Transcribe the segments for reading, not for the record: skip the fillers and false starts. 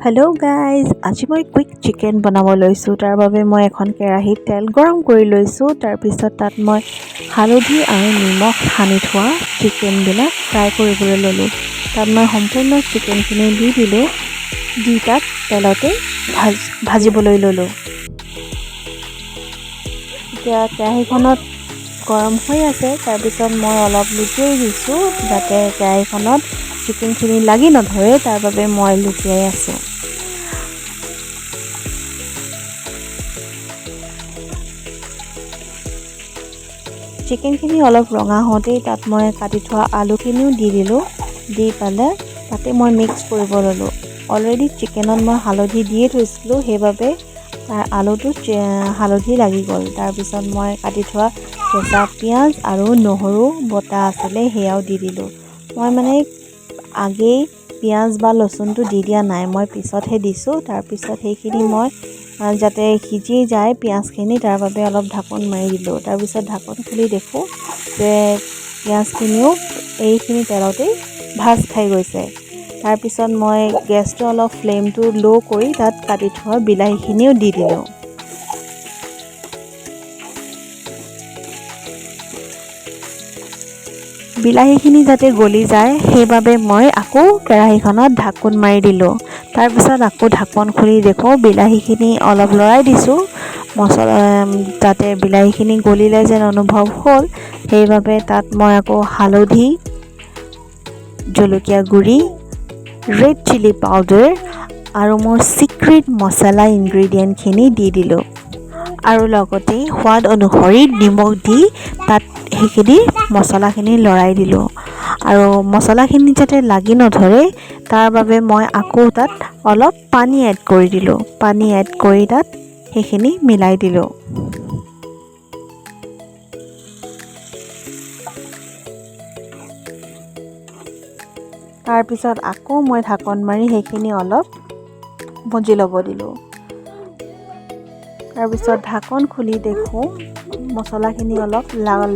Hello' guys, আজি মই quick chicken বনাব লৈছোঁ। তাৰ বাবে মই এখন কেৰাহীত তেল গৰম কৰি লৈছোঁ। তাৰপিছত তাত মই হালধি আৰু নিমখ সানি থোৱা চিকেনবিলাক ফ্ৰাই কৰিবলৈ ল'লোঁ। তাত মই সম্পূৰ্ণ চিকেনখিনি দি দিলোঁ, দি তাত তেলতে ভাজিবলৈ ল'লোঁ। এতিয়া কেৰাহীখনত গৰম হৈ আছে। তাৰপিছত মই অলপ লুটিয়াই দিছোঁ যাতে কেৰাহীখনত চিকেনখিনি লাগি নধৰে, তাৰ বাবে মই লুটিয়াই আছোঁ। চিকেনখিনি অলপ ৰঙা হওঁতেই তাত মই কাটি থোৱা আলুখিনিও দি দিলোঁ। দি পেলাই তাতে মই মিক্স কৰিব ল'লোঁ। অলৰেডি চিকেনত মই হালধি দিয়ে থৈছিলোঁ, সেইবাবে তাৰ আলুটোত হালধি লাগি গ'ল। তাৰপিছত মই কাটি থোৱা কেঁচা পিঁয়াজ আৰু নহৰু বটা আছিলে, সেয়াও দি দিলোঁ। মই মানে আগেই পিঁয়াজ বা লচুনটো দি দিয়া নাই, মই পিছতহে দিছোঁ। তাৰপিছত সেইখিনি মই যাতে সিজি যায় পিঁয়াজখিনি, তাৰ বাবে অলপ ঢাকোন মাৰি দিলোঁ। তাৰপিছত ঢাকোন খুলি দেখোঁ যে পিঁয়াজখিনিও এইখিনি তেলতেই ভাজ খাই গৈছে। তাৰপিছত মই গেছটো অলপ ফ্লেমটো ল' কৰি তাত কাটি থোৱা বিলাহীখিনিও দি দিলোঁ। বিলাহীখিনি যাতে গলি যায় সেইবাবে মই আকৌ কেৰাহীখনত ঢাকোন মাৰি দিলোঁ। তাৰপিছত আকৌ ঢাকোন খুলি দেখোঁ বিলাহীখিনি অলপ লৰাই দিছোঁ, মছলা যাতে বিলাহীখিনি গলিলে যেন অনুভৱ হ'ল। সেইবাবে তাত মই আকৌ হালধি, জলকীয়া গুড়ি, ৰেড চিলি পাউডাৰ আৰু মোৰ চিক্ৰেট মছলা ইনগ্ৰিডিয়েণ্টখিনি দি দিলোঁ। আৰু লগতে সোৱাদ অনুসৰি নিমখ দি তাত সেইখিনি মছলাখিনি লৰাই দিলোঁ। আৰু মছলাখিনি যাতে লাগি নধৰে তাৰ বাবে মই আকৌ তাত অলপ পানী এড কৰি দিলোঁ। পানী এড কৰি তাত সেইখিনি মিলাই দিলোঁ। তাৰপিছত আকৌ মই ঢাকোন মাৰি সেইখিনি অলপ ভাজি ল'ব দিলোঁ। তাৰপিছত ঢাকোন খুলি দেখোঁ মছলাখিনি অলপ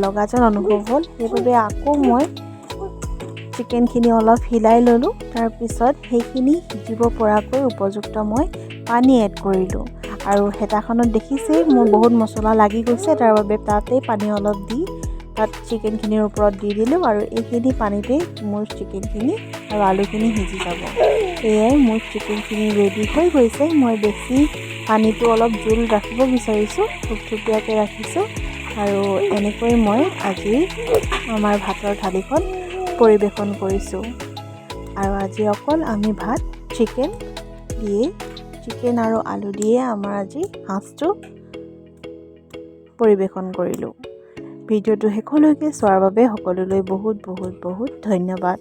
লগা যেন অনুভৱ হ'ল। সেইবাবে আকৌ মই চিকেনখিনি অলপ হিলাই ল'লোঁ। তাৰপিছত সেইখিনি সিজিব পৰাকৈ উপযুক্ত মই পানী এড কৰিলোঁ। আৰু হেতাখনত দেখিছেই মোৰ বহুত মছলা লাগি গৈছে, তাৰ বাবে তাতেই পানী অলপ দি তাত চিকেনখিনিৰ ওপৰত দি দিলোঁ। আৰু এইখিনি পানীতেই মোৰ চিকেনখিনি আৰু আলুখিনি সিজি যাব। সেয়াই মোৰ চিকেনখিনি ৰেডি হৈ গৈছে। মই বেছি পানীটো অলপ জোল ৰাখিব বিচাৰিছোঁ, থুপথুপীয়াকৈ ৰাখিছোঁ। আৰু এনেকৈ মই আজি আমাৰ ভাতৰ থালিখন পৰিৱেশন কৰিছোঁ। আৰু আজি অকল আমি ভাত চিকেন আৰু আলু দিয়ে আমাৰ আজি সাঁজটো পৰিৱেশন কৰিলোঁ। ভিডিঅ'টো শেষলৈকে চোৱাৰ বাবে সকলোলৈ বহুত বহুত বহুত ধন্যবাদ।